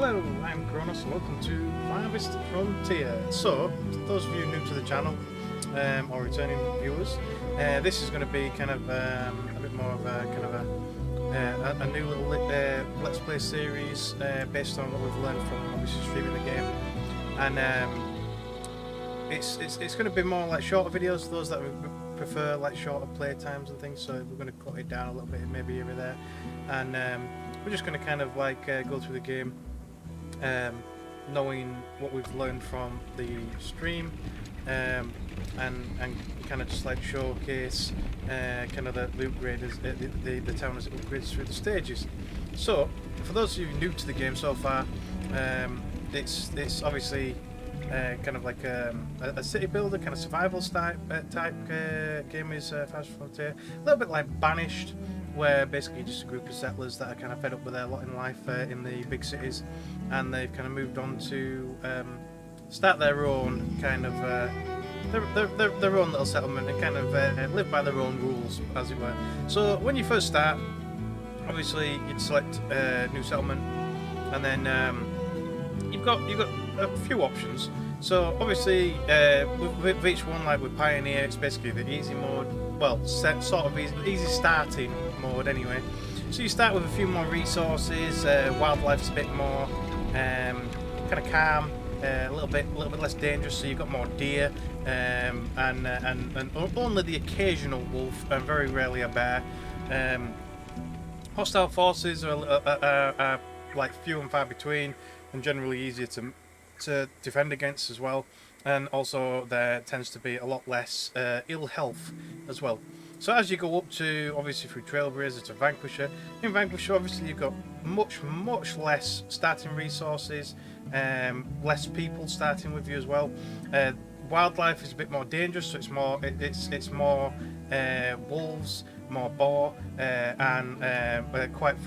Hello, I'm Crownos and welcome to Farthest Frontier. So, those of you new to the channel, or returning viewers, this is going to be kind of a bit more of a new little Let's Play series based on what we've learned from obviously streaming the game. And it's going to be more like shorter videos, those that prefer like shorter play times and things, so we're going to cut it down a little bit, maybe here or there. And we're just going to kind of like go through the game, knowing what we've learned from the stream, and kind of just like showcase kind of the upgrades, the town as it upgrades through the stages. So for those of you new to the game so far, it's obviously kind of like a city builder, kind of survival type game is Farthest Frontier. A little bit like Banished, where basically just a group of settlers that are kind of fed up with their lot in life in the big cities, and they've kind of moved on to start their own kind of their own little settlement and kind of live by their own rules, as it were. So when you first start, obviously you'd select new settlement, and then you've got a few options. So obviously with each one, like with Pioneer, it's basically the easy mode. Well, sort of easy starting mode anyway. So you start with a few more resources. Wildlife's a bit more kind of calm, a little bit less dangerous. So you've got more deer, and only the occasional wolf, and very rarely a bear. Hostile forces are like few and far between, and generally easier to defend against as well. And also there tends to be a lot less ill health as well. So as you go up to, obviously through Trailblazer to Vanquisher, in Vanquisher obviously you've got much less starting resources, less people starting with you as well. Wildlife is a bit more dangerous, so it's more wolves, more boar, and quite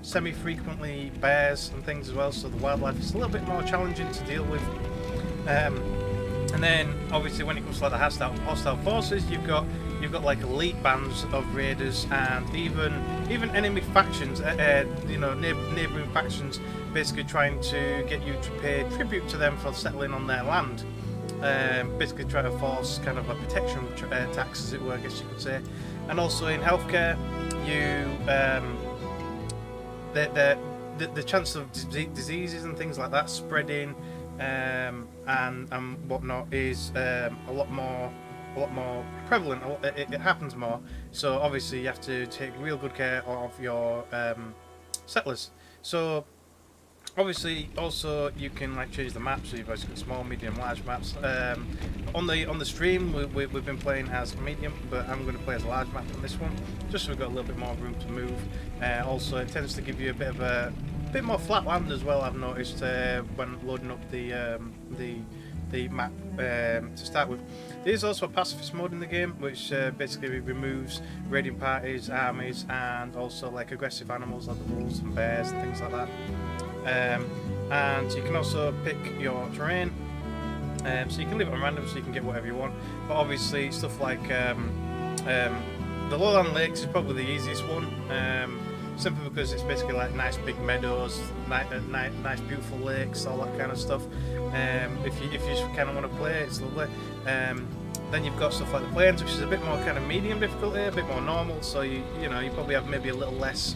semi-frequently bears and things as well. So the wildlife is a little bit more challenging to deal with. And then obviously when it comes to like the hostile forces, you've got like elite bands of raiders, and even enemy factions, neighbouring factions, basically trying to get you to pay tribute to them for settling on their land. Basically try to force kind of a protection tax, as it were, I guess you could say. And also in healthcare, you the chance of diseases and things like that spreading and whatnot is a lot more prevalent. It happens more, so obviously you have to take real good care of your settlers. So obviously also you can like change the maps, so you've got small, medium, large maps. On the stream we've been playing as medium, but I'm going to play as a large map on this one, just so we've got a little bit more room to move. Also it tends to give you a bit more flat land as well, I've noticed, when loading up the map to start with. There is also a pacifist mode in the game, which basically removes raiding parties, armies, and also like aggressive animals like the wolves and bears and things like that. And you can also pick your terrain, so you can leave it on random, so you can get whatever you want. But obviously stuff like the lowland lakes is probably the easiest one, simply because it's basically like nice big meadows, nice beautiful lakes, all that kind of stuff. If you just kind of want to play, it's lovely. Then you've got stuff like the plains, which is a bit more kind of medium difficulty, a bit more normal. So you probably have maybe a little less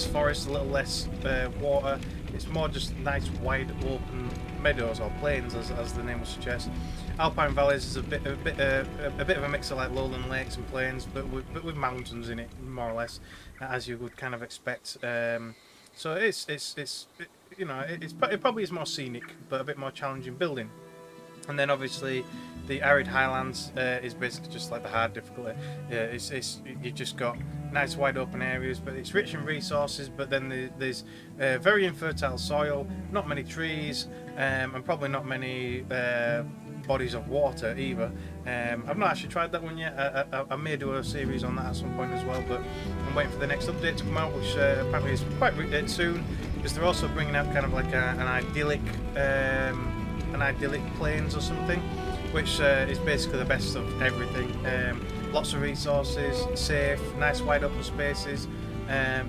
forest, a little less water. It's more just nice wide open meadows or plains, as the name would suggest. Alpine valleys is a bit of a mix of like lowland lakes and plains, but with mountains in it, more or less, as you would kind of expect. So it probably is more scenic, but a bit more challenging building. And then obviously the arid highlands is basically just like the hard difficulty. You've just got nice wide open areas, but it's rich in resources, but then there's very infertile soil, not many trees, and probably not many bodies of water either. I've not actually tried that one yet. I may do a series on that at some point as well, but I'm waiting for the next update to come out, which apparently is quite soon, because they're also bringing out kind of like an idyllic plains or something, which is basically the best of everything. Lots of resources, safe, nice wide open spaces.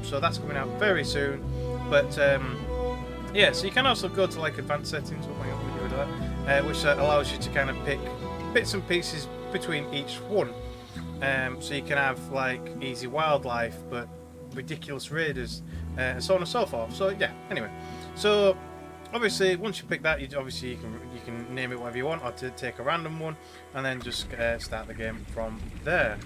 So that's coming out very soon. But yeah, so you can also go to like advanced settings, which allows you to kind of pick bits and pieces between each one. So you can have like easy wildlife, but ridiculous raiders, and so on and so forth. So yeah, anyway, so obviously once you pick that, you can name it whatever you want, or to take a random one, and then just start the game from there.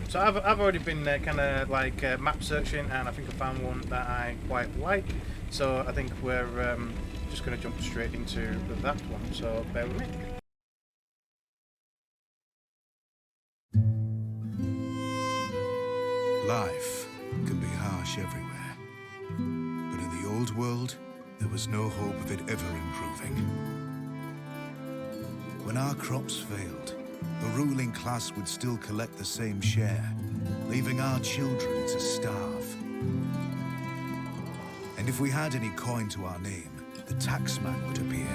So I've already been kind of like map searching, and I think I found one that I quite like. So I think we're just going to jump straight into that one. So bear with me. Life can be harsh everywhere, but in the old world, there was no hope of it ever improving. When our crops failed, the ruling class would still collect the same share, leaving our children to starve. And if we had any coin to our name, the taxman would appear,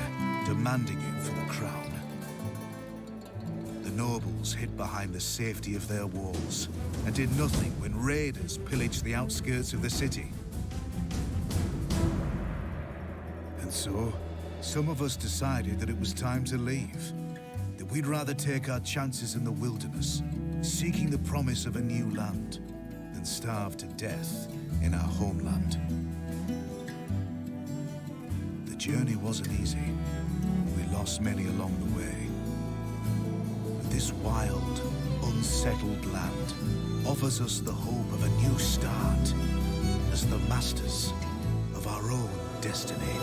demanding it for the crown. The nobles hid behind the safety of their walls and did nothing when raiders pillaged the outskirts of the city. And so, some of us decided that it was time to leave, that we'd rather take our chances in the wilderness, seeking the promise of a new land, than starve to death in our homeland. The journey wasn't easy. We lost many along the way. This wild, unsettled land offers us the hope of a new start as the masters of our own destiny.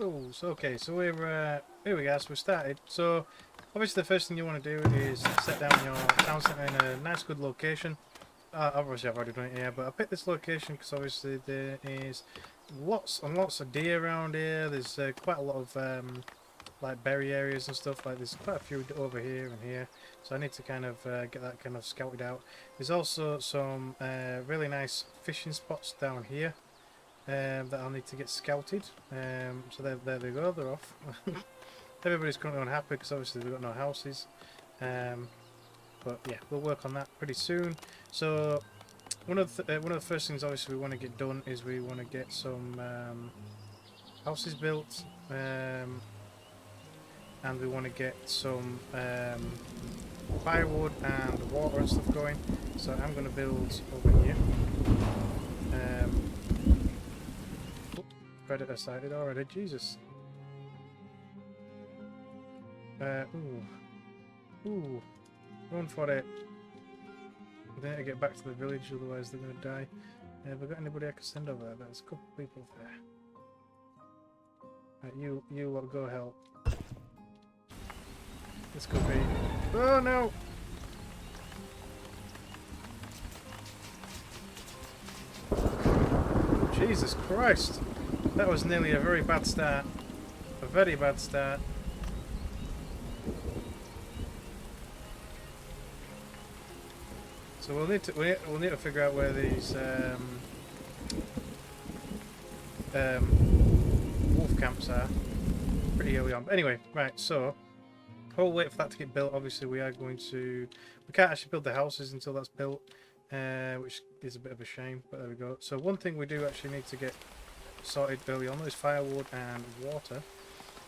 Oh, so okay, so we're here we go. So we started. So obviously the first thing you want to do is set down your town centre in a nice, good location. Obviously I've already done it here, but I picked this location because obviously there is lots and lots of deer around here. There's quite a lot of like berry areas and stuff. Like there's quite a few over here and here. So I need to kind of get that kind of scouted out. There's also some really nice fishing spots down here. That I'll need to get scouted. So there they go, they're off. Everybody's currently unhappy because obviously we've got no houses. But yeah, we'll work on that pretty soon. So one of the first things obviously we want to get done is we want to get some houses built, and we want to get some firewood and water and stuff going. So I'm going to build over here. Predator sighted already, Jesus. Ooh, run for it. They need to get back to the village, otherwise they're going to die. Have I got anybody I can send over there? There's a couple of people there. Right, you lot go help. This could be... Oh no! Jesus Christ! That was nearly a very bad start. A very bad start. So we'll need to figure out where these wolf camps are pretty early on. But anyway, right. So we'll wait for that to get built. Obviously, we can't actually build the houses until that's built, which is a bit of a shame. But there we go. So one thing we do actually need to get sorted early on is firewood and water.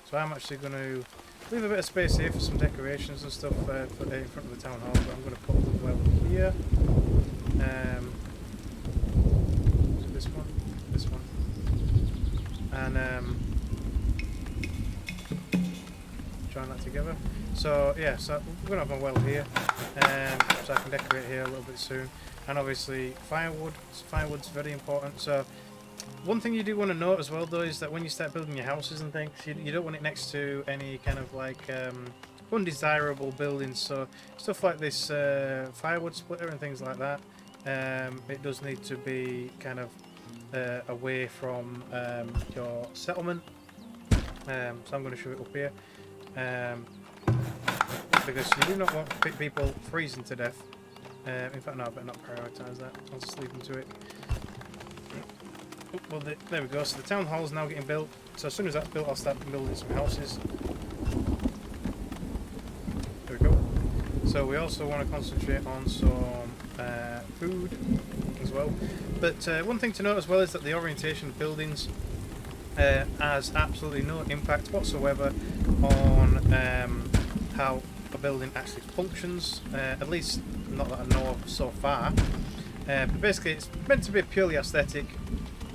So I'm actually going to leave a bit of space here for some decorations and stuff in front of the town hall, but I'm going to put the well here. So this one, and join that together. So yeah, so we're going to have a well here, so I can decorate here a little bit soon. And obviously firewood. Firewood's very important. So one thing you do want to note as well though is that when you start building your houses and things, you don't want it next to any kind of like undesirable buildings. So stuff like this firewood splitter and things like that, it does need to be kind of away from your settlement. So I'm going to show it up here, because you do not want people freezing to death In fact, no, I better not prioritise that. I'll just leave them to it. Oh, well, there we go. So the town hall is now getting built. So as soon as that's built, I'll start building some houses. There we go. So we also want to concentrate on some food as well. But one thing to note as well is that the orientation of buildings has absolutely no impact whatsoever on how a building actually functions. At least not that I know of so far. But basically, it's meant to be purely aesthetic.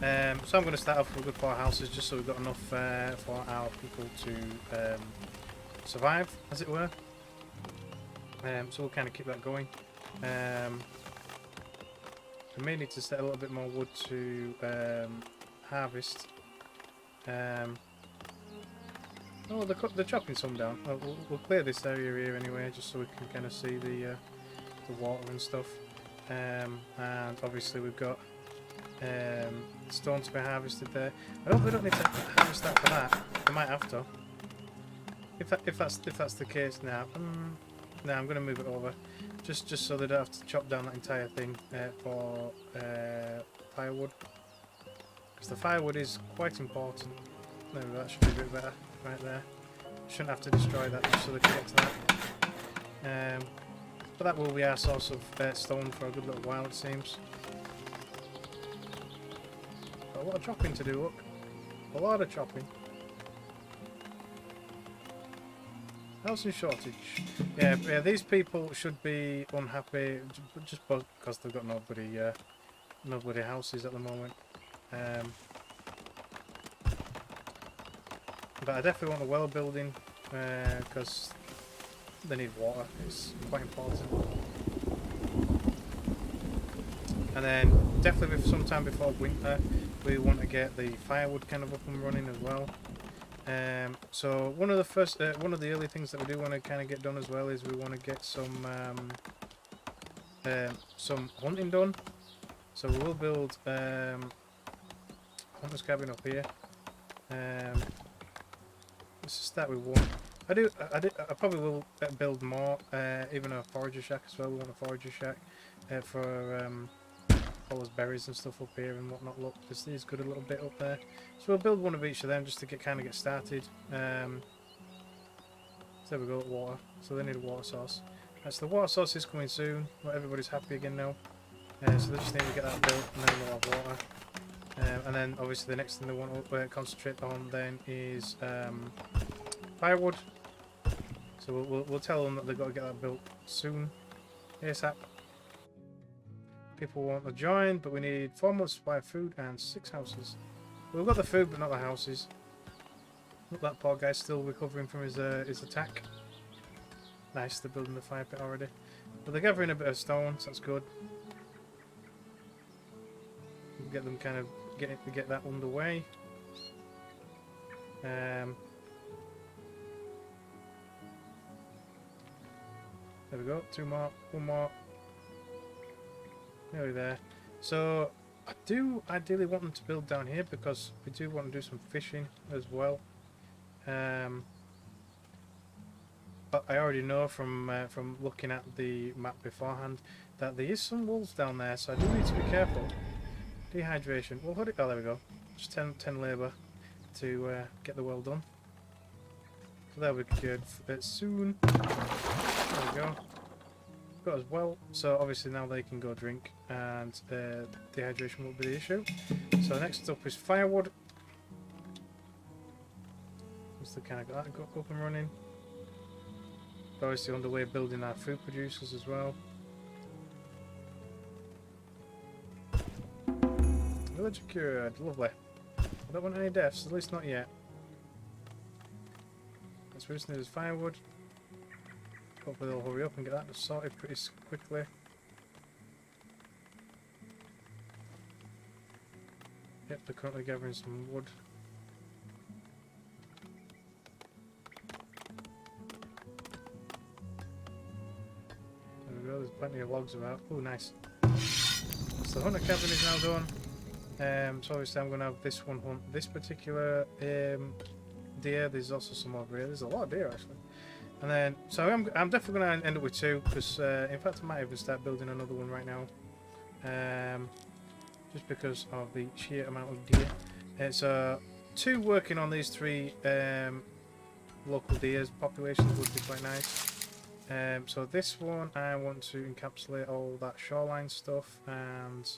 So I'm going to start off with a good 4 houses just so we've got enough for our people to survive, as it were. So we'll kind of keep that going. We may need to set a little bit more wood to harvest. Oh, they're chopping some down. Well, we'll clear this area here anyway, just so we can kind of see the water and stuff. And obviously we've got stone to be harvested there. I hope we don't need to harvest that for that. We might have to. If that's the case now. No, I'm going to move it over, just so they don't have to chop down that entire thing for firewood, because the firewood is quite important. No, that should be a bit better right there. Shouldn't have to destroy that just so they can get to that. But that will be our source of stone for a good little while, it seems. Got a lot of chopping to do, look. A lot of chopping. Housing shortage. Yeah, these people should be unhappy just because they've got nobody houses at the moment. But I definitely want a well building because they need water. It's quite important. And then definitely sometime before winter, we want to get the firewood kind of up and running as well. So one of the early things that we do want to kind of get done as well is we want to get some hunting done. So we will build hunter's cabin up here. Let's start with one. I probably will build more, even a forager shack as well. We want a forager shack for all those berries and stuff up here and whatnot. Look, this is good a little bit up there. So we'll build one of each of them just to kind of get started. So there we go, water. So they need a water source. So the water source is coming soon. Well, everybody's happy again now. So they just need to get that built and then they'll have water. And then obviously the next thing they want to concentrate on then is firewood. So we'll tell them that they've got to get that built soon, ASAP. People want to join, but we need 4 months supply of food and 6 houses. We've got the food, but not the houses. Look, that poor guy's still recovering from his attack. Nice, they're building the fire pit already. But they're gathering a bit of stone, so that's good. We'll get them kind of get that underway. There we go, 2 more, 1 more. Nearly there. So I do ideally want them to build down here because we do want to do some fishing as well. But I already know from looking at the map beforehand that there is some wolves down there, so I do need to be careful. Dehydration. Well, hold it. Oh, there we go. Just 10 labour to get the well done. So that'll be good soon. There we go. Got as well. So obviously now they can go drink, and dehydration won't be the issue. So next up is firewood. Just to kind of got that up and running. Obviously on the way building our food producers as well. Village cured, lovely. I don't want any deaths, at least not yet. That's what we just need is firewood. Hopefully they'll hurry up and get that sorted pretty quickly. Yep, they're currently gathering some wood. There we go, there's plenty of logs about. Oh, nice. So the hunter cabin is now done. So obviously I'm going to have this one hunt this particular deer. There's also some over here. There's a lot of deer actually. And then, so I'm definitely going to end up with 2, because in fact I might even start building another one right now. Just because of the sheer amount of deer. It's 2 working on these 3 local deer populations would be quite nice. So this one I want to encapsulate all that shoreline stuff, and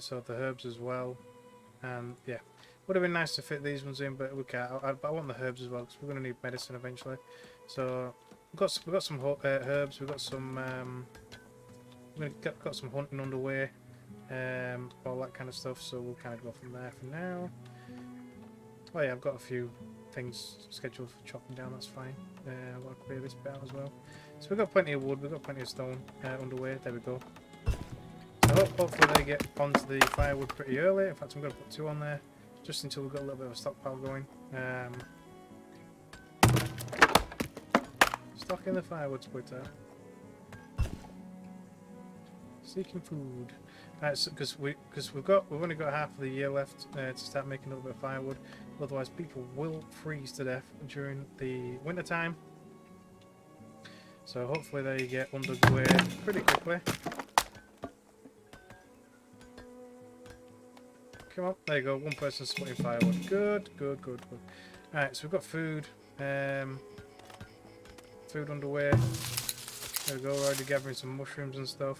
so the herbs as well. And yeah, would have been nice to fit these ones in, but we can't. But I want the herbs as well, because we're going to need medicine eventually. So we've got some herbs. We've got some got some hunting underway, all that kind of stuff. So we'll kind of go from there for now. Oh yeah, I've got a few things scheduled for chopping down. That's fine. I've got to clear this bit out as well. So we've got plenty of wood. We've got plenty of stone underway. There we go. So hopefully they get onto the firewood pretty early. In fact, I'm going to put 2 on there, just until we've got a little bit of a stockpile going. Stocking the firewood splitter. Seeking food. Right, so, because we've only got half of the year left to start making a little bit of firewood. Otherwise, people will freeze to death during the winter time. So hopefully they get underway pretty quickly. Come on, there you go. One person splitting firewood. Good. Alright, so we've got food. Food underway. There we go. We're already gathering some mushrooms and stuff.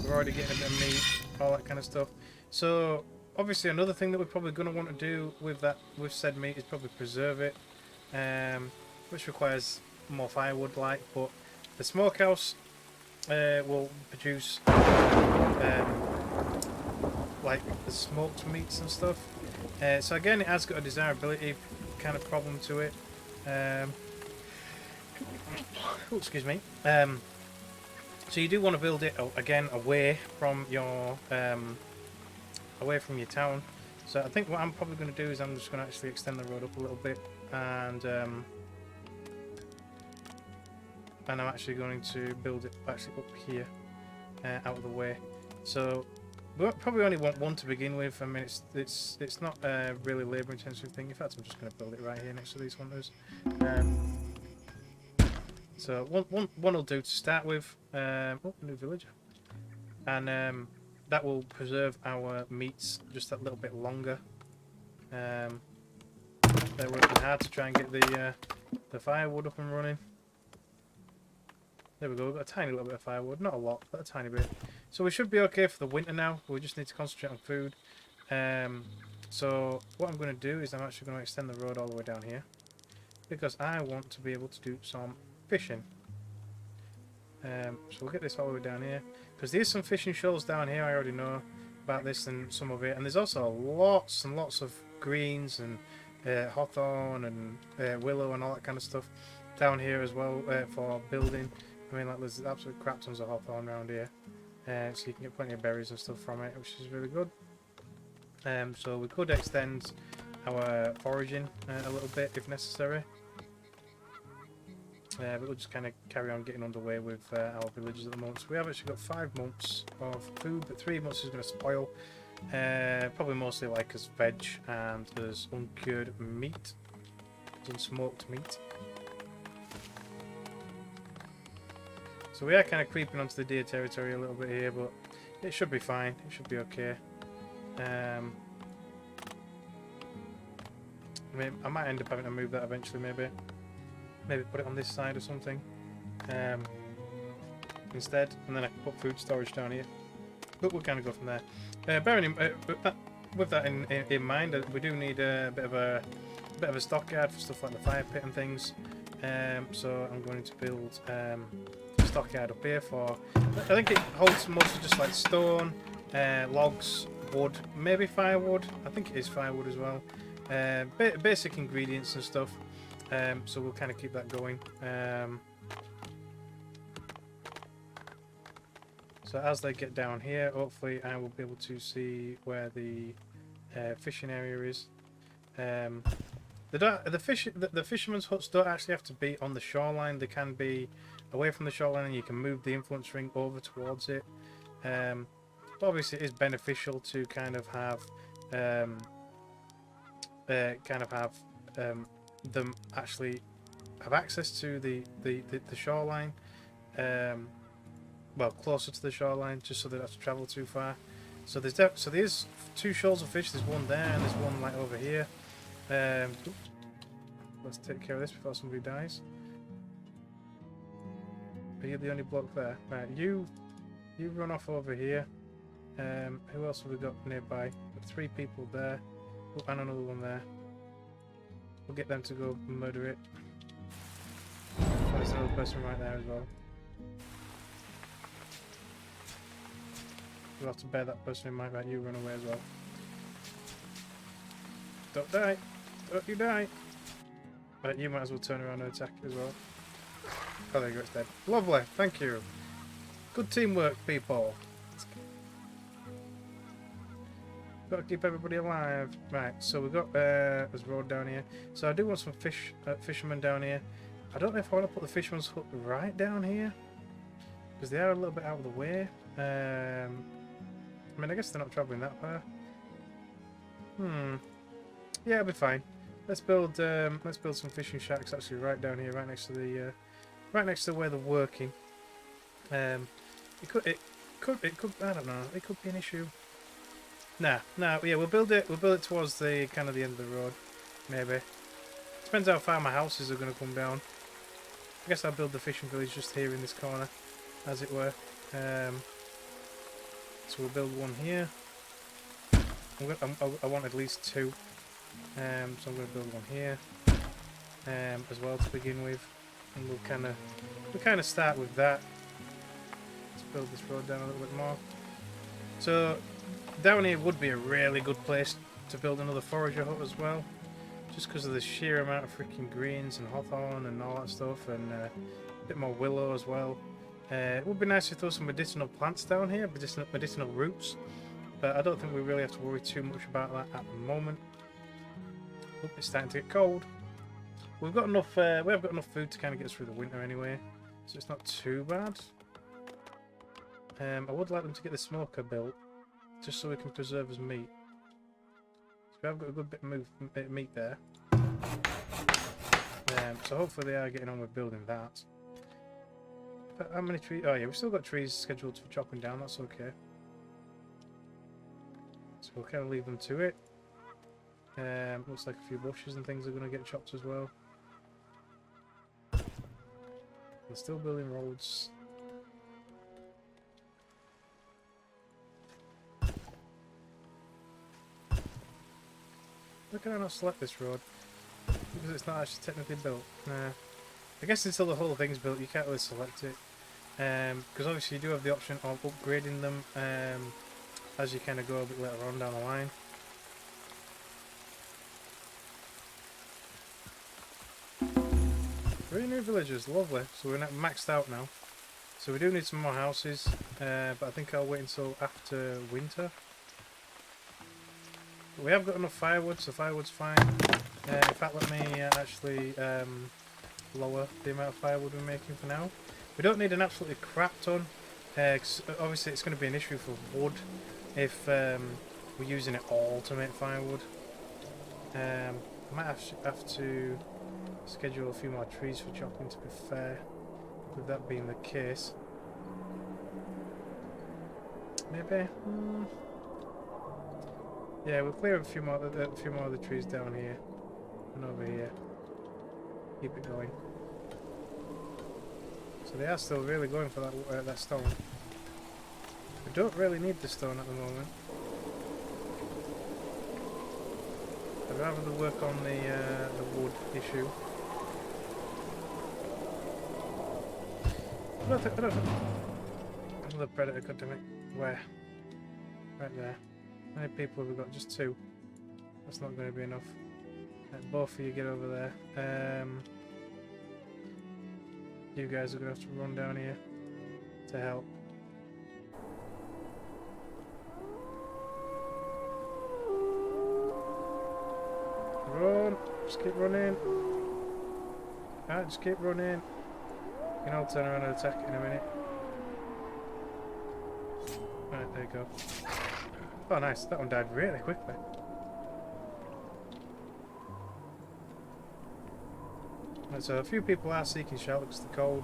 We're already getting a bit of meat, all that kind of stuff. So obviously another thing that we're probably going to want to do with said meat is probably preserve it, which requires more firewood, but the smokehouse will produce like the smoked meats and stuff. So again, it has got a desirability kind of problem to it. Oh, excuse me. So you do want to build it again away from your town. So I think what I'm probably going to do is I'm just going to actually extend the road up a little bit, and I'm actually going to build it actually up here, out of the way. So we probably only want 1 to begin with. I mean, it's not a really labour intensive thing. In fact, I'm just going to build it right here next to these hunters. So one will do to start with. Oh, new villager, and that will preserve our meats just that little bit longer. They're working hard to try and get the firewood up and running. There we go. We've got a tiny little bit of firewood, not a lot, but a tiny bit. So we should be okay for the winter now. We just need to concentrate on food. So what I'm going to do is I'm actually going to extend the road all the way down here, because I want to be able to do some fishing. So we'll get this all the way down here, because there's some fishing shoals down here. I already know about this and some of it, and there's also lots and lots of greens and hawthorn and willow and all that kind of stuff down here as well for building. I mean, like, there's absolute crap tons of hawthorn around here, so you can get plenty of berries and stuff from it, which is really good. So we could extend our foraging a little bit if necessary. But we'll just kind of carry on getting underway with our villages at the moment. So we have actually got 5 months of food, but 3 months is going to spoil. Probably mostly like as veg and as uncured meat, as unsmoked meat. So we are kind of creeping onto the deer territory a little bit here, but it should be fine. It should be okay. I mean, I might end up having to move that eventually, maybe. Maybe put it on this side or something instead, and then I can put food storage down here. But we'll kind of go from there. With that in mind, we do need a bit of a stockyard for stuff like the fire pit and things. So I'm going to build a stockyard up here for. I think it holds mostly just like stone, logs, wood, maybe firewood. I think it is firewood as well. Basic ingredients and stuff. So we'll kind of keep that going. So as they get down here, hopefully I will be able to see where the fishing area is. The fishermen's huts don't actually have to be on the shoreline. They can be away from the shoreline, and you can move the influence ring over towards it. But obviously, it is beneficial to kind of have them actually have access to the shoreline. Well, closer to the shoreline, just so they don't have to travel too far. So there's 2 shoals of fish. There's one there, and there's one like over here. Let's take care of this before somebody dies. Are you the only bloke there? Right, you run off over here. Who else have we got nearby? We've got 3 people there. Oh, and another one there. We'll get them to go murder it. Oh, there's another person right there as well. We'll have to bear that person in mind. Right, you run away as well. Don't die! Don't you die! Right, you might as well turn around and attack as well. Oh, there you go, it's dead. Lovely, thank you. Good teamwork, people. Got to keep everybody alive. Right, so we've got this road down here. So I do want some fishermen down here. I don't know if I want to put the fisherman's hut right down here, because they are a little bit out of the way. I mean, I guess they're not travelling that far. Yeah, it'll be fine. Let's build some fishing shacks actually right down here, right next to the where they're working. It could I don't know. It could be an issue. Nah. Yeah, we'll build it towards the kind of the end of the road, maybe. Depends how far my houses are going to come down. I guess I'll build the fishing village just here in this corner, as it were. So we'll build one here. I want at least 2. So I'm going to build one here as well to begin with, and we'll kind of start with that. Let's build this road down a little bit more. So down here would be a really good place to build another forager hut as well, just because of the sheer amount of freaking greens and hawthorn and all that stuff, and a bit more willow as well. It would be nice to throw some medicinal plants down here, medicinal roots, but I don't think we really have to worry too much about that at the moment. Oh, it's starting to get cold. We've got enough. We have got enough food to kind of get us through the winter anyway, so it's not too bad. I would like them to get the smoker built, just so we can preserve as meat. So we have got a good bit of meat there. So hopefully they are getting on with building that. But how many trees? Oh yeah, we've still got trees scheduled for chopping down. That's okay. So we'll kind of leave them to it. Looks like a few bushes and things are going to get chopped as well. They're still building roads. Why can I not select this road? Because it's not actually technically built. Nah. I guess until the whole thing's built, you can't really select it. Because obviously you do have the option of upgrading them as you kind of go a bit later on down the line. 3 new villagers, lovely. So we're maxed out now. So we do need some more houses, but I think I'll wait until after winter. We have got enough firewood, so firewood's fine. In fact, let me actually lower the amount of firewood we're making for now. We don't need an absolutely crap ton, because obviously it's going to be an issue for wood if we're using it all to make firewood. I might have to schedule a few more trees for chopping, to be fair, with that being the case. Maybe. Yeah, we'll clear a few more of the trees down here and over here. Keep it going. So they are still really going for that stone. We don't really need the stone at the moment. I'd rather the work on the wood issue. I don't know. Another predator could do it. Where? Right there. How many people have we got? Just 2. That's not going to be enough. Right, both of you get over there. You guys are going to have to run down here to help. Run! Just keep running. Alright, just keep running. You can all turn around and attack in a minute. Right, there you go. Oh nice, that one died really quickly. Right, so a few people are seeking shelter because they're cold,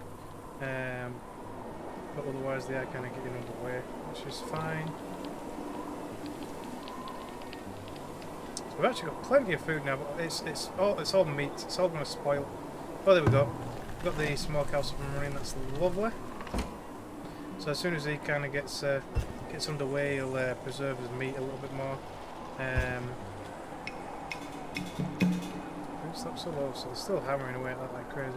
but otherwise they are kind of getting underway, which is fine. So we've actually got plenty of food now, but it's all meat. It's all going to spoil. Oh, there we go. We've got the smokehouse up and running. That's lovely. So as soon as he kind of gets underway, he'll preserve his meat a little bit more. It's not so low, so they're still hammering away at that like crazy.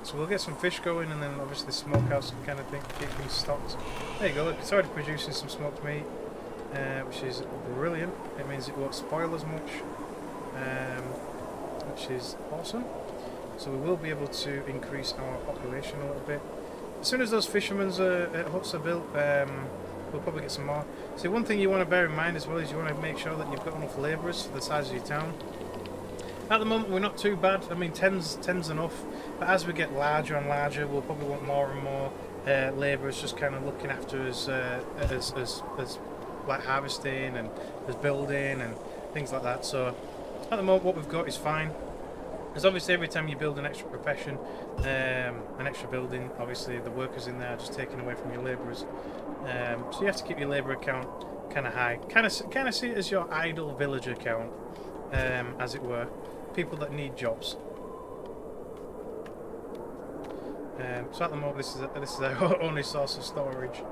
So we'll get some fish going, and then obviously the smokehouse can kind of keep things stocked. There you go, look, it's already producing some smoked meat, which is brilliant. It means it won't spoil as much, which is awesome. So we will be able to increase our population a little bit. As soon as those fishermen's huts are built, we'll probably get some more. So one thing you want to bear in mind as well is you want to make sure that you've got enough labourers for the size of your town. At the moment we're not too bad. I mean, 10's enough, but as we get larger and larger, we'll probably want more and more labourers just kind of looking after us as like harvesting and as building and things like that. So at the moment what we've got is fine. Because obviously every time you build an extra profession, an extra building, obviously the workers in there are just taken away from your labourers. So you have to keep your labour account kind of high. Kind of see it as your idle villager count, as it were. People that need jobs. So at the moment this is our only source of storage.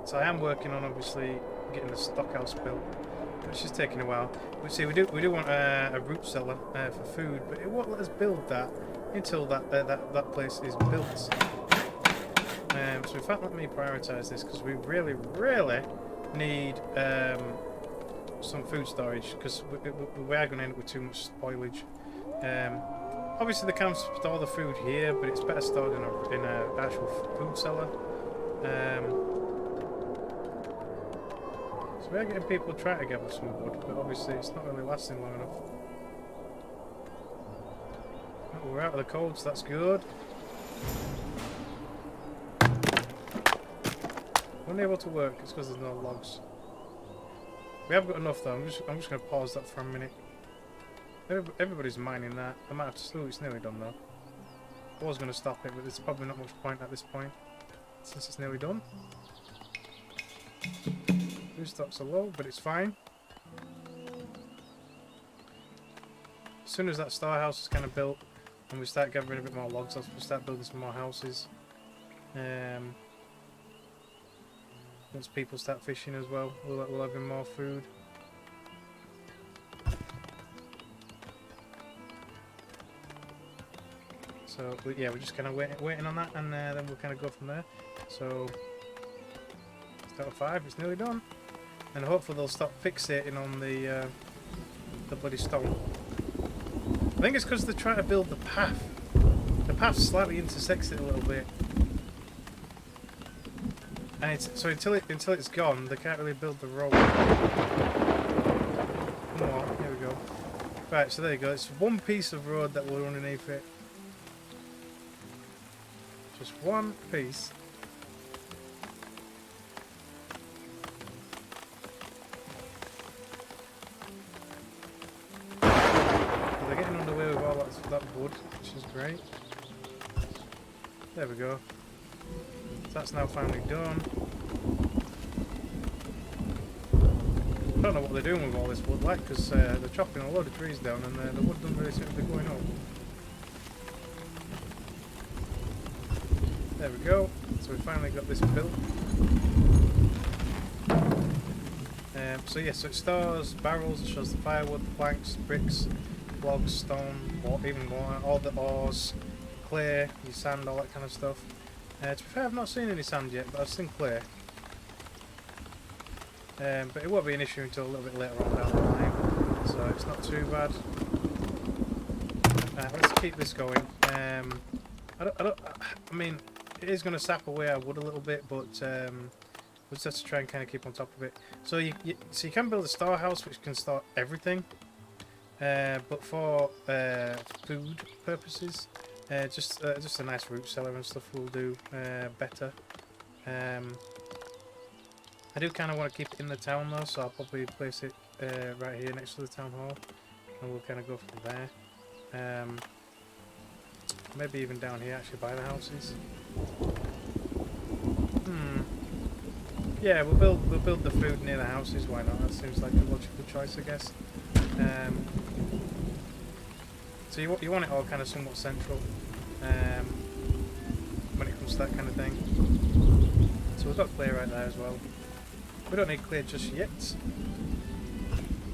So I am working on obviously getting the stockhouse built, which is taking a while. But see, we do want a root cellar for food, but it won't let us build that until that place is built. So in fact, let me prioritise this because we really need some food storage, because we are going to end up with too much spoilage. Obviously they can store the food here, but it's better stored in a actual food cellar. So we are getting people trying to gather some wood, but obviously it's not really lasting long enough. Oh, we're out of the cold, so that's good. We're unable to work, it's because there's no logs. We have got enough though. I'm just going to pause that for a minute. Everybody's mining that. I might have to. Oh, it's nearly done though. I was going to stop it, but there's probably not much point at this point since it's nearly done. Food stocks are low, but it's fine. As soon as that storehouse is kind of built and we start gathering a bit more logs, we'll start building some more houses. Once people start fishing as well, we'll have more food. So yeah, we're just kind of waiting on that, and then we'll kind of go from there. So start with 5, it's nearly done, and hopefully they'll stop fixating on the bloody stone. I think it's because they're trying to build the path. The path slightly intersects it a little bit. And so until it's gone, they can't really build the road. More, here we go. Right, so there you go. It's one piece of road that will run underneath it. Just one piece. So they're getting underway with all that wood, which is great. There we go. That's now finally done. I don't know what they're doing with all this wood, like, because they're chopping a load of trees down, and the wood doesn't really seem to be going up. There we go. So we finally got this built. So yeah, so it stores barrels, it shows the firewood, planks, bricks, logs, stone, even water, all the ores, clay, your sand, all that kind of stuff. To be fair, I've not seen any sand yet, but I've seen clay. But it won't be an issue until a little bit later on down the line, so it's not too bad. Let's keep this going. I mean, it is going to sap away our wood a little bit, but we'll just have to try and kind of keep on top of it. So you can build a storehouse which can store everything, but for food purposes. Just a nice root cellar and stuff will do better. I do kind of want to keep it in the town though, so I'll probably place it right here next to the town hall, and we'll kind of go from there. Maybe even down here actually by the houses. Yeah, we'll build the food near the houses. Why not? That seems like a logical choice, I guess. So you want it all kind of somewhat central when it comes to that kind of thing. So we've got clear right there as well. We don't need clear just yet.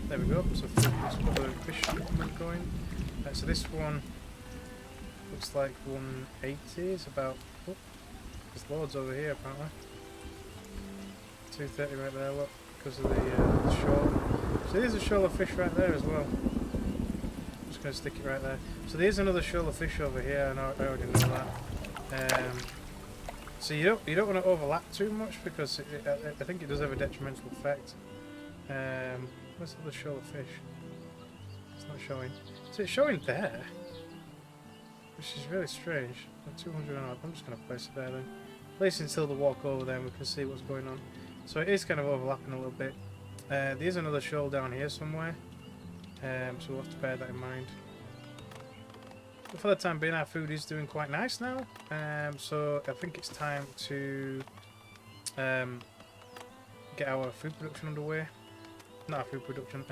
There we go. So let's put the fish equipment going. Right, so this one looks like 180 is about. Oh, there's loads over here apparently. 230 right there. Look, because of the shoal. So there's a shoal of fish right there as well. I'm just going to stick it right there. So there's another shoal of fish over here, and I already know that. So you don't want to overlap too much because I think it does have a detrimental effect. Where's the other shoal of fish? It's not showing. So it's showing there, which is really strange. 200 odd. I'm just going to place it there then. Place it until the walk over there and we can see what's going on. So it is kind of overlapping a little bit. There's another shoal down here somewhere. So we'll have to bear that in mind. But for the time being, our food is doing quite nice now. So I think it's time to get our food production underway. Not our food production.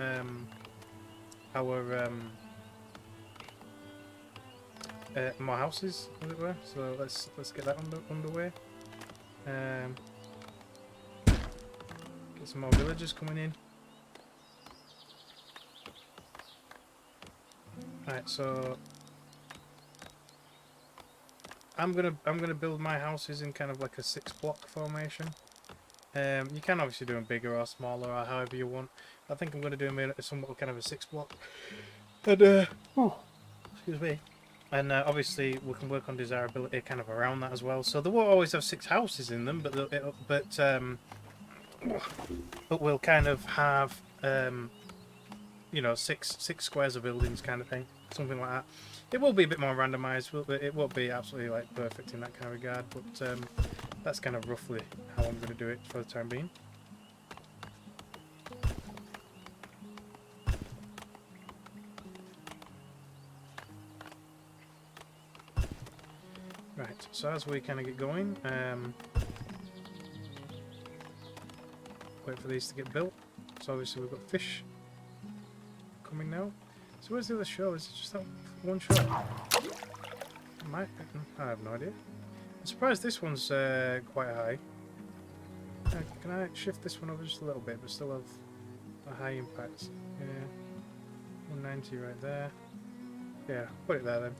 Our more houses, as it were. So let's get that underway. Get some more villagers coming in. Right, so I'm gonna build my houses in kind of like a 6-block formation. You can obviously do them bigger or smaller or however you want. I think I'm gonna do them in somewhat kind of a 6-block. And excuse me. And obviously we can work on desirability kind of around that as well. So they won't always have 6 houses in them, but we'll kind of have you know, six squares of buildings kind of thing, something like that. It will be a bit more randomised. It won't be absolutely like perfect in that kind of regard, but that's kind of roughly how I'm going to do it for the time being. Right, so as we kind of get going, wait for these to get built. So obviously we've got fish coming now. So where's the other shoal? Is it just that one shoal? I have no idea. I'm surprised this one's quite high. Can I shift this one over just a little bit, but still have a high impact? Yeah, 190 right there. Yeah, put it there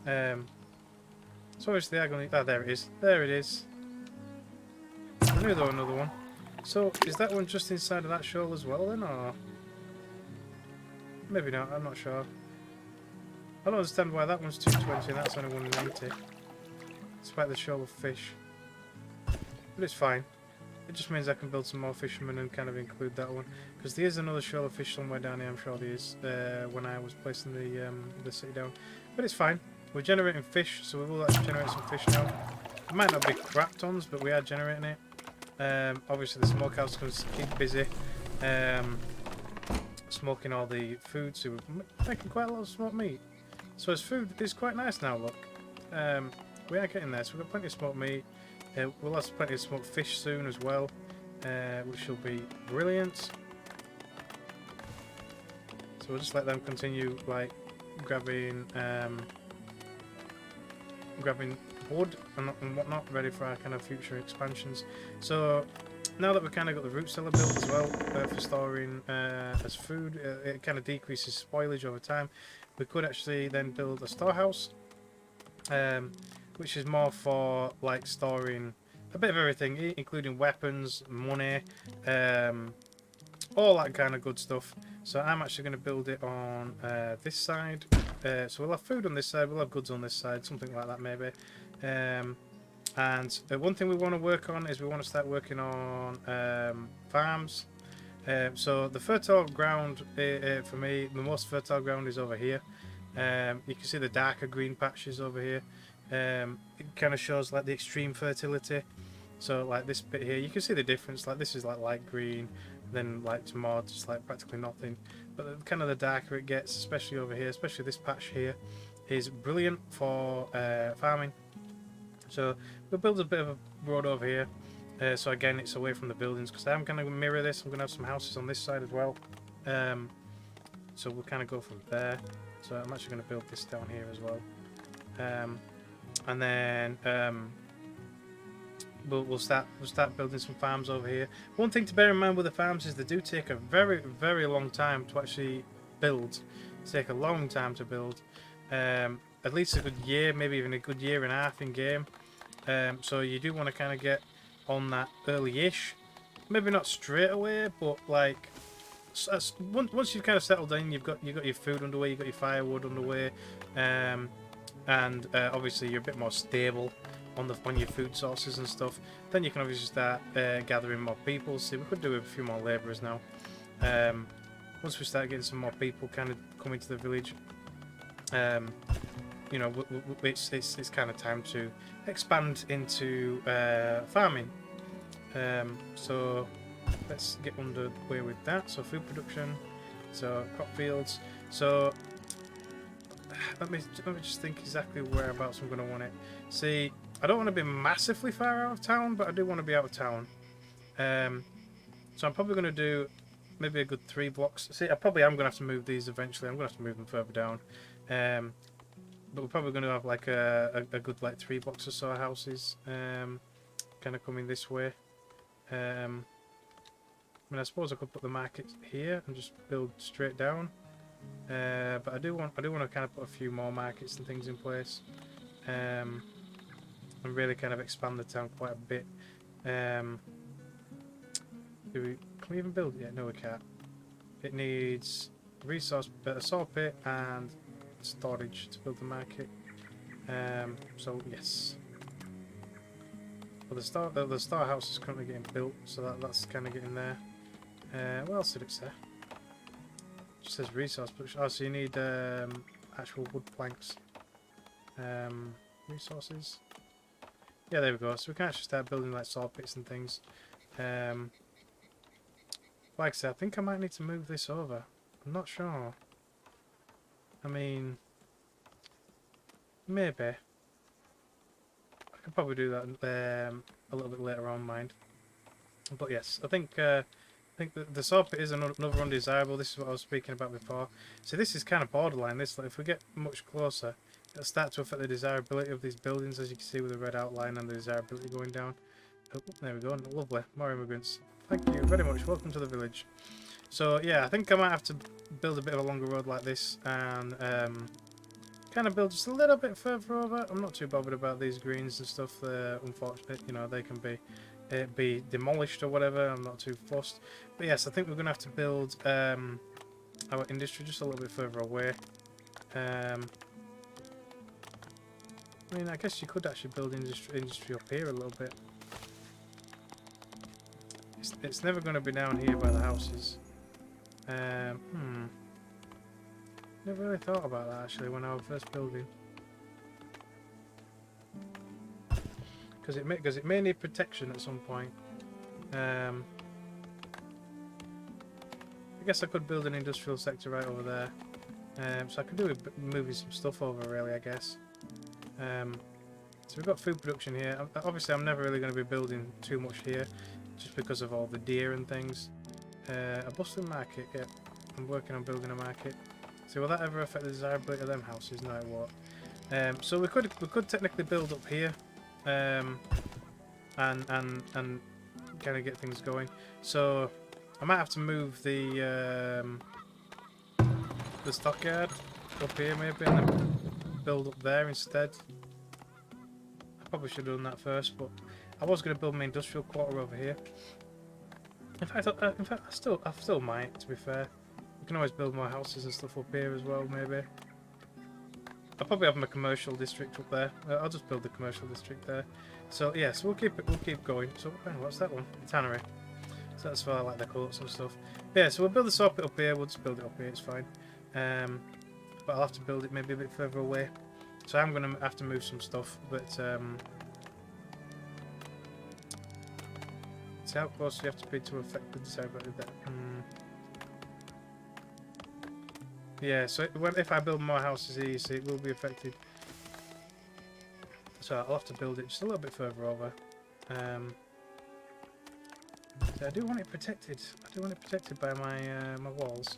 then. So obviously they're going to... Oh, there it is. There it is. I knew there was another one. So is that one just inside of that shoal as well then, or... Maybe not, I'm not sure. I don't understand why that one's 220 and that's only 190. Despite the shoal of fish. But it's fine. It just means I can build some more fishermen and kind of include that one. Because there is another shoal of fish somewhere down here, I'm sure there is, when I was placing the city down. But it's fine. We're generating fish, so we will actually generate some fish now. It might not be crap tons, but we are generating it. Obviously the smokehouse is going to keep busy. Smoking all the food, so we're making quite a lot of smoked meat. So his food is quite nice now, look. We are getting there, so we've got plenty of smoked meat. We'll have plenty of smoked fish soon as well, which will be brilliant. So we'll just let them continue, like, grabbing wood and whatnot, ready for our kind of future expansions. So now that we've kind of got the root cellar built as well for storing as food, it kind of decreases spoilage over time. We could actually then build a storehouse, which is more for like storing a bit of everything, including weapons, money, all that kind of good stuff. So I'm actually going to build it on this side. So we'll have food on this side, we'll have goods on this side, something like that maybe. And one thing we want to work on is we want to start working on farms. So the fertile ground for me, the most fertile ground is over here. You can see the darker green patches over here. It kind of shows like the extreme fertility. So like this bit here, you can see the difference. Like this is like light green, then like to more just like practically nothing. But the, kind of the darker it gets, especially over here, especially this patch here, is brilliant for farming. So we'll build a bit of a road over here. So again, it's away from the buildings because I'm going to mirror this. I'm going to have some houses on this side as well. So we'll kind of go from there. So I'm actually going to build this down here as well. And then we'll start building some farms over here. One thing to bear in mind with the farms is they do take a very long time to actually build. They take a long time to build. At least a good year, maybe even a good year and a half in game. So you do want to kind of get on that early-ish. Maybe not straight away, but like once you've kind of settled in, you've got your food underway, you've got your firewood underway, and obviously you're a bit more stable on your food sources and stuff. Then you can obviously start gathering more people. See, we could do a few more labourers now. Once we start getting some more people kind of coming to the village, you know, it's kind of time to expand into farming. So let's get underway with that. So food production, so crop fields. So let me just think exactly whereabouts I'm going to want it. See, I don't want to be massively far out of town, but I do want to be out of town. So I'm probably going to do maybe a good 3 blocks. See, I probably am going to have to move these eventually. I'm going to have to move them further down. But we're probably going to have like a good like 3 blocks or so of houses kind of coming this way. I mean, I suppose I could put the market here and just build straight down. But I do want to kind of put a few more markets and things in place, and really kind of expand the town quite a bit. Can we even build it yet? No, we can't. It needs resource, a saw pit, and storage to build the market. So yes. Well, the star house is currently getting built, so that's kind of getting there. What else did it say? It just says resource production. Oh, so you need actual wood planks. Resources. Yeah, there we go. So we can actually start building like saw pits and things. Like I said, I think I might need to move this over. I'm not sure. I mean, maybe. I could probably do that a little bit later on, mind. But yes, I think the saw pit is another undesirable. This is what I was speaking about before. So this is kind of borderline. This, like, if we get much closer, it'll start to affect the desirability of these buildings, as you can see with the red outline and the desirability going down. Oh, there we go. Lovely. More immigrants. Thank you very much. Welcome to the village. So yeah, I think I might have to build a bit of a longer road like this and kind of build just a little bit further over. I'm not too bothered about these greens and stuff. Unfortunately, you know, they can be demolished or whatever. I'm not too fussed. But yes, I think we're going to have to build our industry just a little bit further away. I mean, I guess you could actually build industry up here a little bit. It's never going to be down here by the houses. Never really thought about that actually when I was first building. Because it may need protection at some point. I guess I could build an industrial sector right over there. So I could do with moving some stuff over really, I guess. So we've got food production here. Obviously I'm never really going to be building too much here, just because of all the deer and things. A bustling market, yeah. I'm working on building a market. So will that ever affect the desirability of them houses? No, it won't. So we could technically build up here, and kind of get things going. So I might have to move the stockyard up here maybe, and then build up there instead. I probably should have done that first, but I was going to build my industrial quarter over here. In fact, I still might. To be fair, we can always build more houses and stuff up here as well. Maybe I'll probably have my commercial district up there. I'll just build the commercial district there. So yeah, so we'll keep going. So what's that one? The tannery. So that's for like the coats and stuff. Yeah, so we'll build the saw pit up here. We'll just build it up here. It's fine. But I'll have to build it maybe a bit further away. So I'm gonna have to move some stuff, but See how close you have to be to affect the desirability of that. Yeah, so if I build more houses here, you see, it will be affected. So I'll have to build it just a little bit further over. So I do want it protected. I do want it protected by my my walls.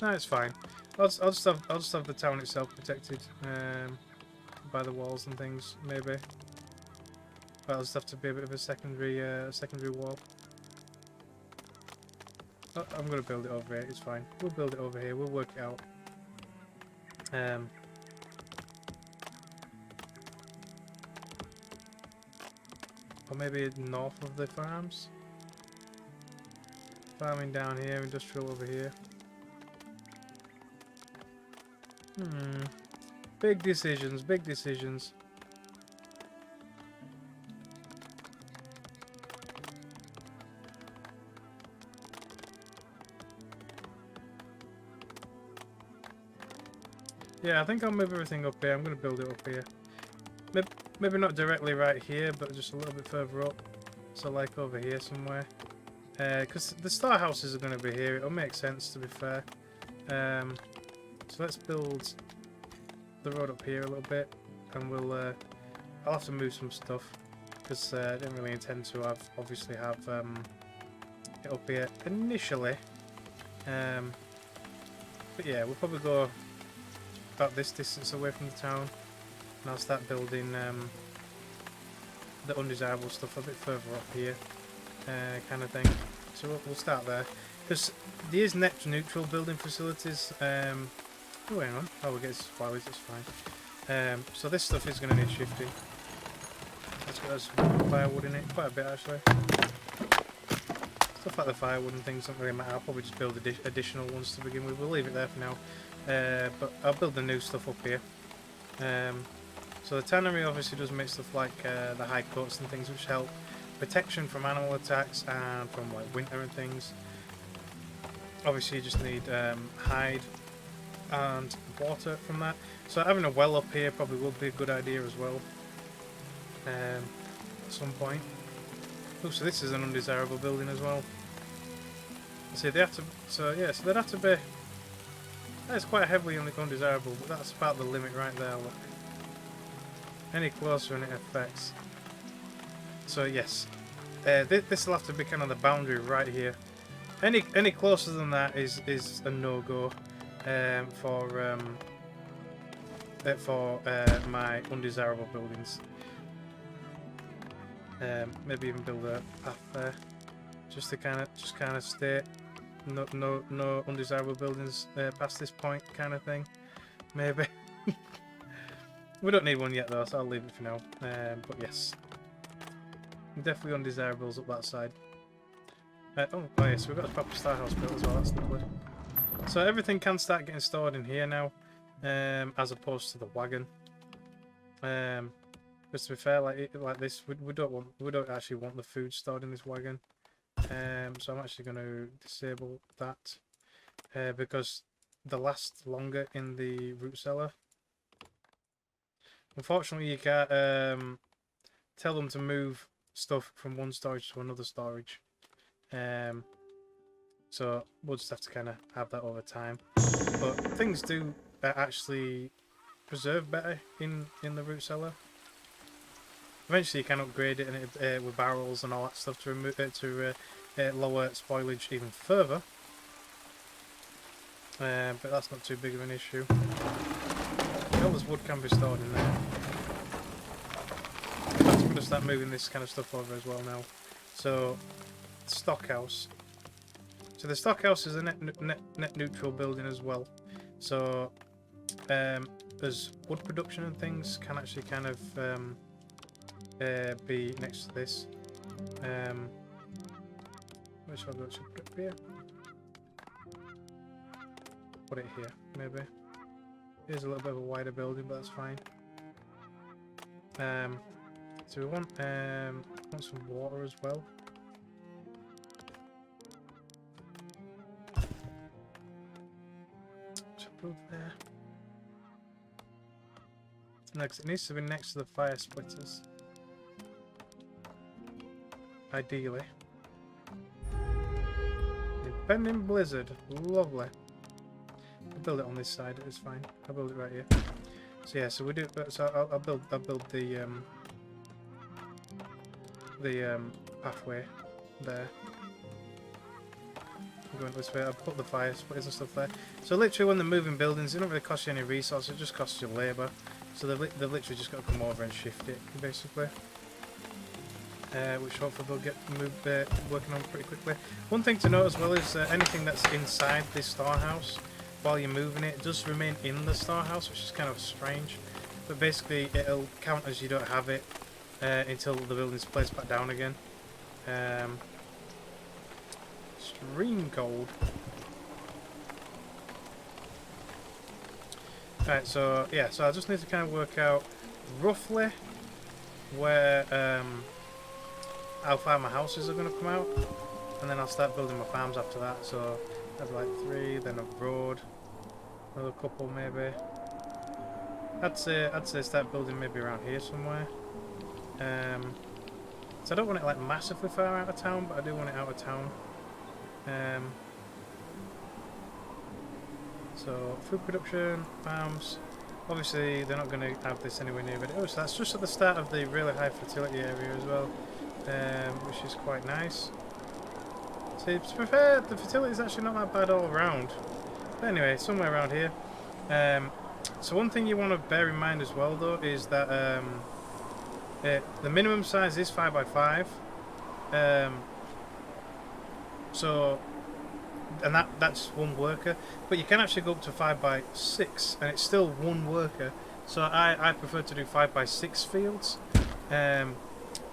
No, it's fine. I'll just have the town itself protected by the walls and things, maybe. But I'll just have to be a bit of a secondary wall. Oh, I'm gonna build it over here. It's fine. We'll build it over here. We'll work it out. Or maybe north of the farms. Farming down here, industrial over here. Big decisions, big decisions. Yeah, I think I'll move everything up here. I'm going to build it up here. Maybe not directly right here, but just a little bit further up. So like over here somewhere. Because the star houses are going to be here. It'll make sense, to be fair. So let's build the road up here a little bit. And I'll have to move some stuff. Because I didn't really intend to obviously have it up here initially. But yeah, we'll probably go about this distance away from the town. And I'll start building the undesirable stuff a bit further up here, kind of thing. So we'll start there, because there is net neutral building facilities. Oh, hang on. Oh, we'll get spoilers. It's fine. So this stuff is going to need shifting. Let's get some firewood in it. Quite a bit, actually. Stuff like the firewood and things don't really matter. I'll probably just build additional ones to begin with. We'll leave it there for now. But I'll build the new stuff up here. So the tannery obviously does make stuff like the high coats and things, which help protection from animal attacks and from like winter and things. Obviously you just need hide and water from that. So having a well up here probably would be a good idea as well. At some point. Oh, so this is an undesirable building as well. See, they have to. So yeah, so they'd have to be. That's quite heavily undesirable, but that's about the limit right there. Look. Any closer and it affects. So yes, this will have to be kind of the boundary right here. Any closer than that is a no-go for my undesirable buildings. Maybe even build a path there, just to kind of stay no undesirable buildings past this point, kind of thing. Maybe. We don't need one yet though, so I'll leave it for now. But yes, definitely undesirables up that side. Oh yes, we've got a proper star house built as well. That's lovely. So everything can start getting stored in here now, as opposed to the wagon. Because to be fair, like this, we don't actually want the food stored in this wagon. So I'm actually going to disable that because they last longer in the root cellar. Unfortunately, you can't tell them to move stuff from one storage to another storage. So we'll just have to kind of have that over time. But things do actually preserve better in the root cellar. Eventually, you can upgrade it and with barrels and all that stuff to remove lower spoilage even further. But that's not too big of an issue. All this wood can be stored in there. I'm going to start moving this kind of stuff over as well now. So, stockhouse. So the stockhouse is a net neutral building as well. So, as wood production and things can actually kind of be next to this. Where shall I go? Should I put it here? Put it here, maybe. Here's a little bit of a wider building, but that's fine. So we want some water as well. build there. Next, it needs to be next to the fire splitters. Ideally. Impending blizzard. Lovely. I'll build it on this side, it's fine. I'll build it right here. So yeah, so we do. So I'll build the pathway there. I'm going this way. I'll put the fire splitters and stuff there. So literally, when they're moving buildings, it don't really cost you any resources. It just costs you labour. So they've literally just got to come over and shift it, basically. Which hopefully they'll get working on pretty quickly. One thing to note as well is anything that's inside this storehouse, while you're moving it, does remain in the storehouse, which is kind of strange. But basically, it'll count as you don't have it until the building's placed back down again. Extreme cold. Right, so yeah, so I just need to kind of work out roughly where how far my houses are going to come out, and then I'll start building my farms after that. So I'd like 3, then a road, another couple maybe. I'd say start building maybe around here somewhere. So I don't want it like massively far out of town, but I do want it out of town. So food production, farms. Obviously they're not going to have this anywhere near it. Oh, so that's just at the start of the really high fertility area as well, which is quite nice. So to be fair, the fertility is actually not that bad all around. But anyway, somewhere around here. So one thing you want to bear in mind as well though is that the minimum size is 5x5. So, and that's one worker, but you can actually go up to 5x6 and it's still one worker. So I prefer to do 5x6 fields.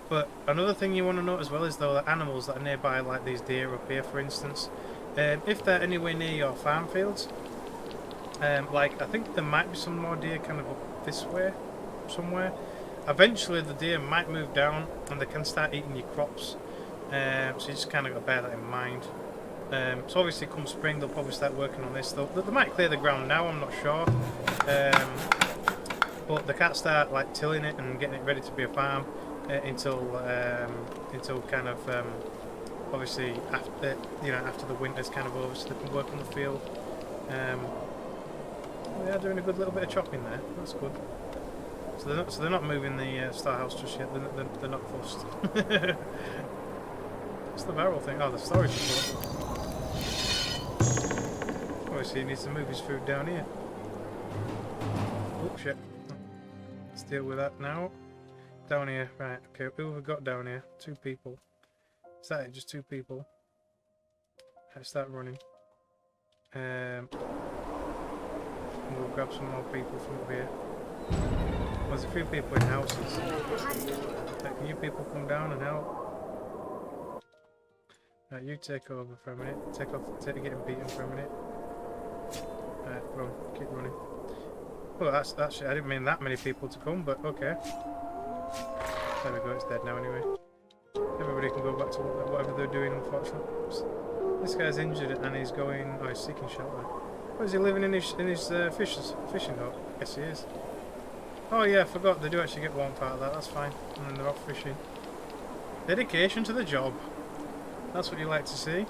But another thing you want to note as well is though the animals that are nearby, like these deer up here for instance, if they're anywhere near your farm fields, like I think there might be some more deer kind of up this way somewhere. Eventually the deer might move down and they can start eating your crops, so you just kind of got to bear that in mind. So obviously come spring they'll probably start working on this. They might clear the ground now, I'm not sure, but they can't start like tilling it and getting it ready to be a farm until kind of obviously after after the winter's kind of over, so they can work on the field. They are doing a good little bit of chopping there. That's good. So they're not moving the storehouse just yet. They're not fussed. What's the barrel thing? Oh, the storage support. Obviously, he needs to move his food down here. Oh shit! Let's deal with that now. Down here, right? Okay, who have we got down here? 2 people. Is that it? Just 2 people. Let's start running. We'll grab some more people from up here. There's a few people in houses. Can you people come down and help? Right, you take over for a minute. Take getting beaten for a minute. Right, run. Keep running. Oh, that's I didn't mean that many people to come, but okay. There we go. It's dead now anyway. Everybody can go back to whatever they're doing. Unfortunately, oops. This guy's injured and he's going. Oh, he's seeking shelter. What, is he living in his fishing hut? Yes, he is. Oh yeah, I forgot, they do actually get warmth out of that, that's fine. And then they're off fishing. Dedication to the job. That's what you like to see.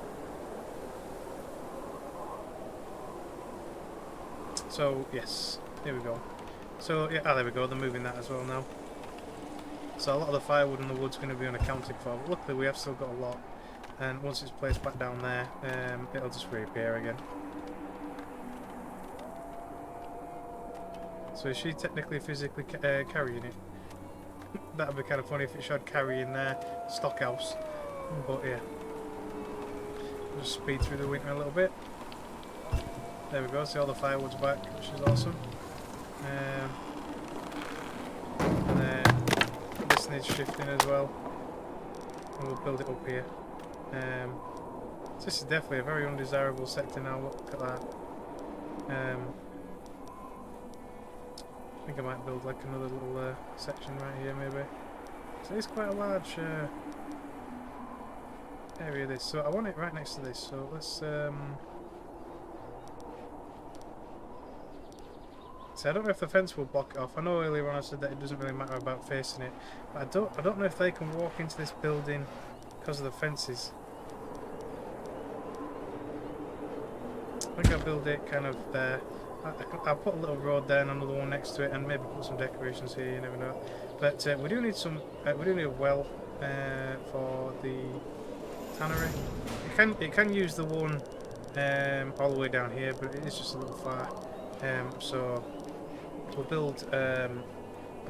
So, yes, here we go. So, yeah, there we go, they're moving that as well now. So a lot of the firewood and the wood's going to be unaccounted for, but luckily we have still got a lot. And once it's placed back down there, it'll just reappear again. So is she technically physically carrying it? That'd be kind of funny if it showed carrying their stockhouse. But yeah. Just speed through the winter a little bit. There we go, see all the firewood's back, which is awesome. And then this needs shifting as well. And we'll build it up here. This is definitely a very undesirable sector now, look at that. I think I might build like another little section right here maybe. So it's quite a large area this, so I want it right next to this, so let's So I don't know if the fence will block it off. I know earlier on I said that it doesn't really matter about facing it, but I don't know if they can walk into this building because of the fences. I think I'll build it kind of there. I'll put a little road there and another one next to it, and maybe put some decorations here. You never know. But we do need some. We do need a well for the tannery. It can use the one all the way down here, but it is just a little far. So we'll build a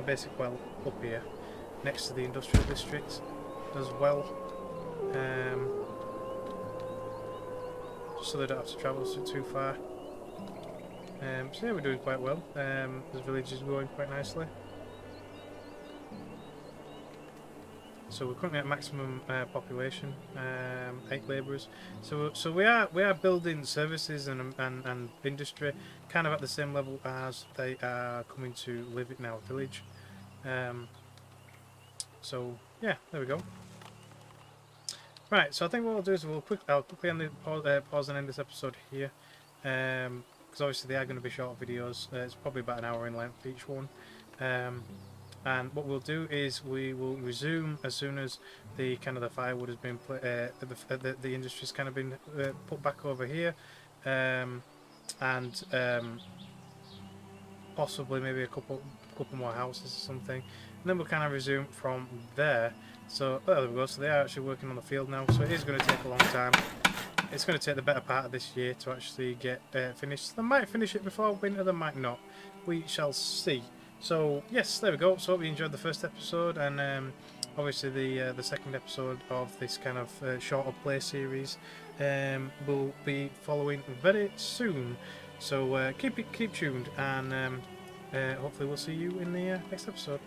basic well up here next to the industrial district as well, just so they don't have to travel too far. So yeah, we're doing quite well. This village is growing quite nicely. So we're currently at maximum population, 8 labourers. So we are building services and industry kind of at the same level as they are coming to live in our village. So yeah, there we go. Right, so I think what we'll do is I'll quickly end pause and end this episode here, because obviously they are going to be short videos. It's probably about an hour in length each one. And what we'll do is we will resume as soon as the firewood has been the industry's kind of been put back over here, and possibly maybe a couple more houses or something, and then we'll kind of resume from there. So there we go. So they are actually working on the field now. So it is going to take a long time. It's going to take the better part of this year to actually get finished. They might finish it before winter. They might not. We shall see. So yes, there we go. So hope you enjoyed the first episode, and obviously the second episode of this kind of shorter play series will be following very soon. So keep tuned, and hopefully we'll see you in the next episode.